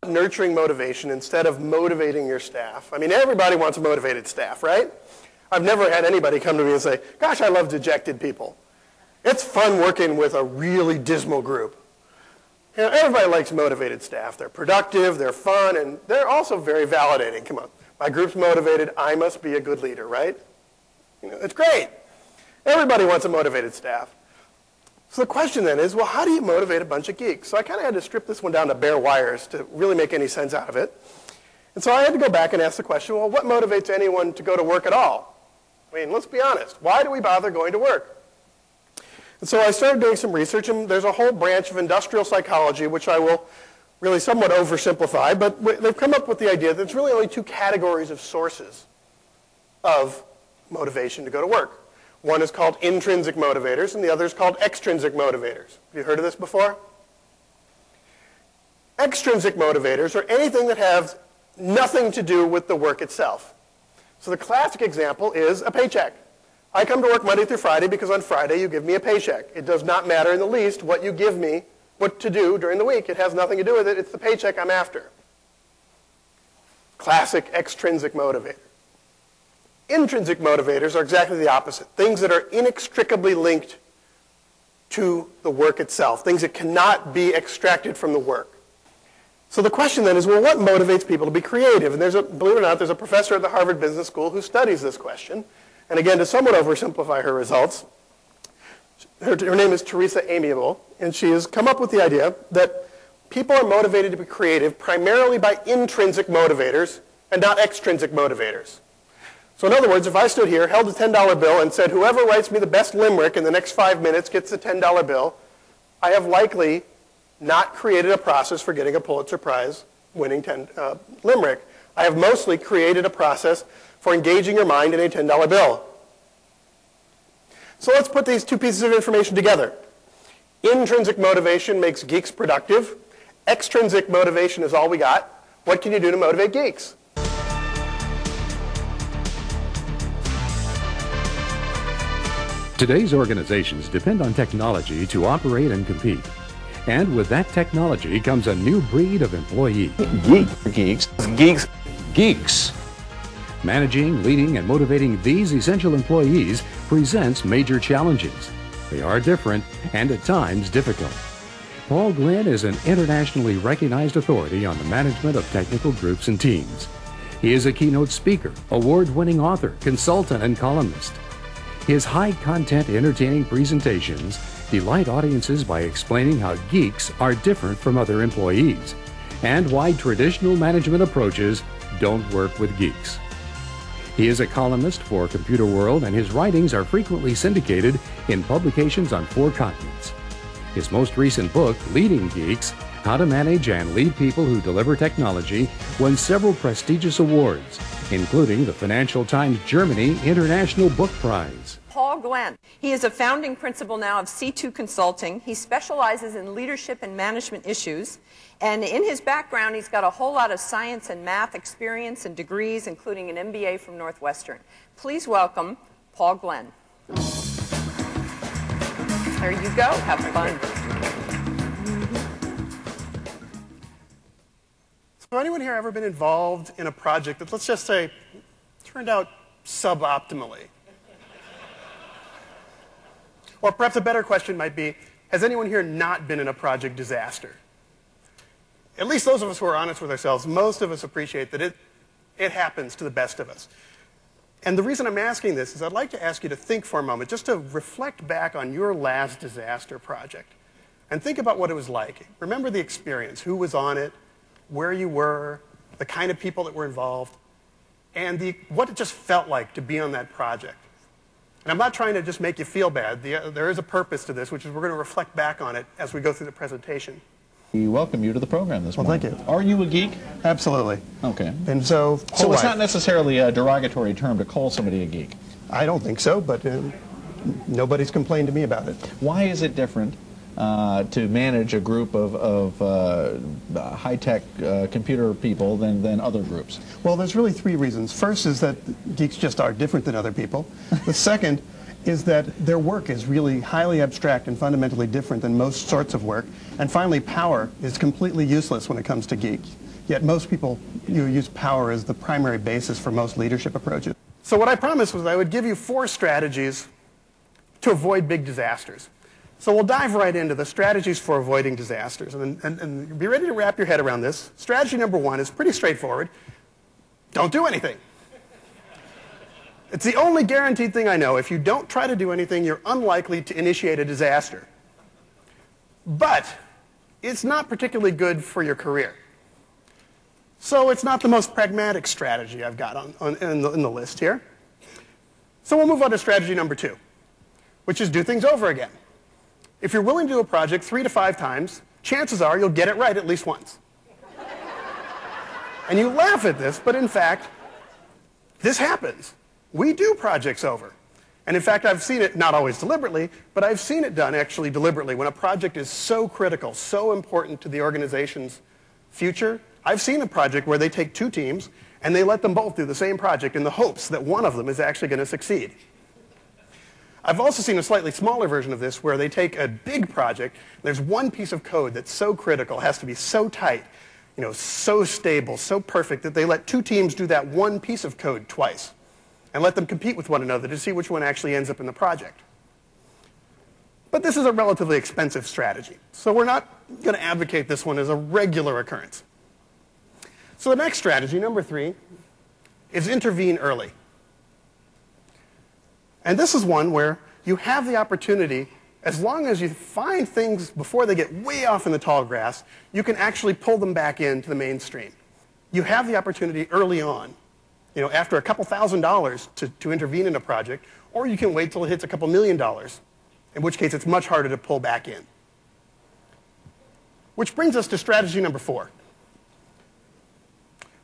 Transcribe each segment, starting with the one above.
nurturing motivation instead of motivating your staff. I mean, everybody wants a motivated staff, right? I've never had anybody come to me and say, gosh, I love dejected people. It's fun working with a really dismal group. You know, everybody likes motivated staff. They're productive, they're fun, and they're also very validating. Come on, my group's motivated, I must be a good leader, right? You know, it's great. Everybody wants a motivated staff. So the question then is, well, how do you motivate a bunch of geeks? So I kind of had to strip this one down to bare wires to really make any sense out of it. And so I had to go back and ask the question, well, what motivates anyone to go to work at all? I mean, let's be honest. Why do we bother going to work? And so I started doing some research, and there's a whole branch of industrial psychology, which I will really somewhat oversimplify, but they've come up with the idea that there's really only two categories of sources of motivation to go to work. One is called intrinsic motivators, and the other is called extrinsic motivators. Have you heard of this before? Extrinsic motivators are anything that has nothing to do with the work itself. So the classic example is a paycheck. I come to work Monday through Friday because on Friday you give me a paycheck. It does not matter in the least what you give me, what to do during the week. It has nothing to do with it. It's the paycheck I'm after. Classic extrinsic motivator. Intrinsic motivators are exactly the opposite. Things that are inextricably linked to the work itself. Things that cannot be extracted from the work. So the question then is, well, what motivates people to be creative? And believe it or not, there's a professor at the Harvard Business School who studies this question. And again, to somewhat oversimplify her results, her name is Teresa Amiable, and she has come up with the idea that people are motivated to be creative primarily by intrinsic motivators and not extrinsic motivators. So in other words, if I stood here, held a $10 bill, and said, whoever writes me the best limerick in the next 5 minutes gets a $10 bill, I have likely not created a process for getting a Pulitzer Prize winning limerick. I have mostly created a process for engaging your mind in a $10 bill. So let's put these two pieces of information together. Intrinsic motivation makes geeks productive. Extrinsic motivation is all we got. What can you do to motivate geeks? Today's organizations depend on technology to operate and compete. And with that technology comes a new breed of employee. Geeks. Managing, leading, and motivating these essential employees presents major challenges. They are different and at times difficult. Paul Glen is an internationally recognized authority on the management of technical groups and teams. He is a keynote speaker, award-winning author, consultant, and columnist. His high-content, entertaining presentations delight audiences by explaining how geeks are different from other employees and why traditional management approaches don't work with geeks. He is a columnist for Computerworld, and his writings are frequently syndicated in publications on 4 continents. His most recent book, Leading Geeks: How to Manage and Lead People Who Deliver Technology, won several prestigious awards, including the Financial Times Germany International Book Prize. Paul Glen. He is a founding principal now of C2 Consulting. He specializes in leadership and management issues. And in his background, he's got a whole lot of science and math experience and degrees, including an MBA from Northwestern. Please welcome Paul Glen. There you go. Have fun. So anyone here ever been involved in a project that, let's just say, turned out suboptimally? Or perhaps a better question might be, has anyone here not been in a project disaster? At least those of us who are honest with ourselves, most of us appreciate that it happens to the best of us. And the reason I'm asking this is I'd like to ask you to think for a moment, just to reflect back on your last disaster project. And think about what it was like. Remember the experience, who was on it, where you were, the kind of people that were involved, and what it just felt like to be on that project. And I'm not trying to just make you feel bad. There is a purpose to this, which is we're going to reflect back on it as we go through the presentation. We welcome you to the program this morning. Well, thank you. Are you a geek? Absolutely. Okay. And so it's not necessarily a derogatory term to call somebody a geek? I don't think so, but nobody's complained to me about it. Why is it different to manage a group of high-tech computer people than other groups? Well, there's really 3 reasons. First is that geeks just are different than other people. The second is that their work is really highly abstract and fundamentally different than most sorts of work. And finally, power is completely useless when it comes to geeks. Yet most people use power as the primary basis for most leadership approaches. So what I promised was I would give you 4 strategies to avoid big disasters. So we'll dive right into the strategies for avoiding disasters. And be ready to wrap your head around this. Strategy number 1 is pretty straightforward. Don't do anything. It's the only guaranteed thing I know. If you don't try to do anything, you're unlikely to initiate a disaster. But it's not particularly good for your career. So it's not the most pragmatic strategy I've got in the list here. So we'll move on to strategy number 2, which is do things over again. If you're willing to do a project 3 to 5 times, chances are you'll get it right at least once. And you laugh at this, but in fact, this happens. We do projects over. And in fact, I've seen it, not always deliberately, but I've seen it done actually deliberately. When a project is so critical, so important to the organization's future, I've seen a project where they take 2 teams and they let them both do the same project in the hopes that one of them is actually going to succeed. I've also seen a slightly smaller version of this where they take a big project, there's one piece of code that's so critical, has to be so tight, so stable, so perfect, that they let 2 teams do that one piece of code twice and let them compete with one another to see which one actually ends up in the project. But this is a relatively expensive strategy, so we're not going to advocate this one as a regular occurrence. So the next strategy, number 3, is intervene early. And this is one where you have the opportunity, as long as you find things before they get way off in the tall grass, you can actually pull them back into the mainstream. You have the opportunity early on, after a couple $1,000s to intervene in a project, or you can wait till it hits a couple $1 million, in which case it's much harder to pull back in. Which brings us to strategy number 4,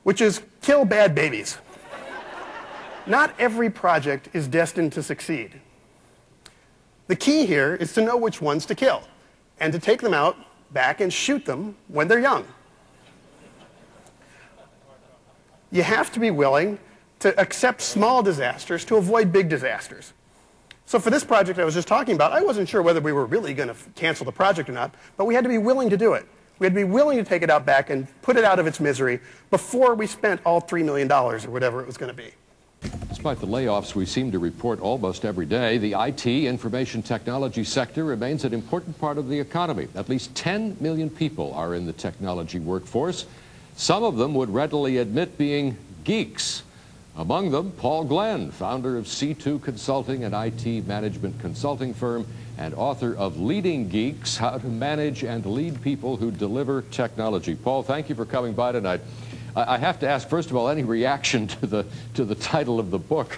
which is kill bad babies. Not every project is destined to succeed. The key here is to know which ones to kill and to take them out back and shoot them when they're young. You have to be willing to accept small disasters to avoid big disasters. So for this project I was just talking about, I wasn't sure whether we were really going to cancel the project or not, but we had to be willing to do it. We had to be willing to take it out back and put it out of its misery before we spent all $3 million or whatever it was going to be. Despite the layoffs we seem to report almost every day, the IT, information technology sector remains an important part of the economy. At least 10 million people are in the technology workforce. Some of them would readily admit being geeks. Among them, Paul Glen, founder of C2 Consulting, an IT management consulting firm, and author of Leading Geeks, How to Manage and Lead People Who Deliver Technology. Paul, thank you for coming by tonight. I have to ask, first of all, any reaction to the title of the book?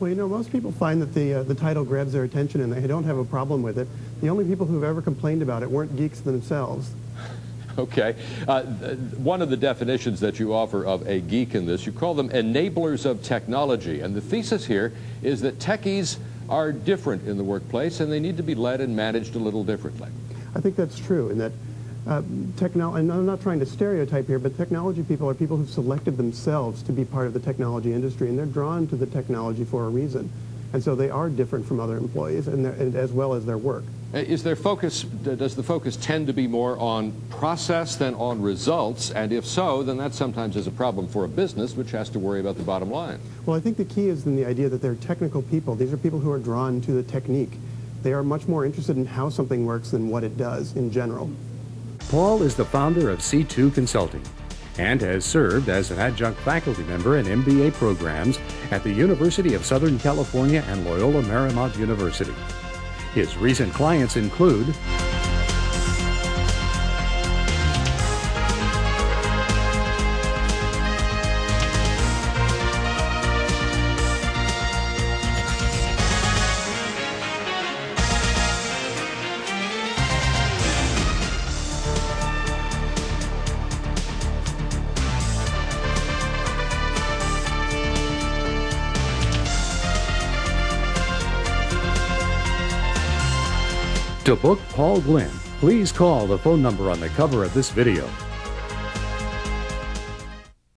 Well, most people find that the title grabs their attention and they don't have a problem with it. The only people who've ever complained about it weren't geeks themselves. Okay. One of the definitions that you offer of a geek in this, you call them enablers of technology. And the thesis here is that techies are different in the workplace and they need to be led and managed a little differently. I think that's true, in that and I'm not trying to stereotype here, but technology people are people who've selected themselves to be part of the technology industry, and they're drawn to the technology for a reason. And so they are different from other employees, and as well as their work. Is their focus, does the focus tend to be more on process than on results? And if so, then that sometimes is a problem for a business which has to worry about the bottom line. Well, I think the key is in the idea that they're technical people. These are people who are drawn to the technique. They are much more interested in how something works than what it does in general. Paul is the founder of C2 Consulting and has served as an adjunct faculty member in MBA programs at the University of Southern California and Loyola Marymount University. His recent clients include To book Paul Glen, please call the phone number on the cover of this video.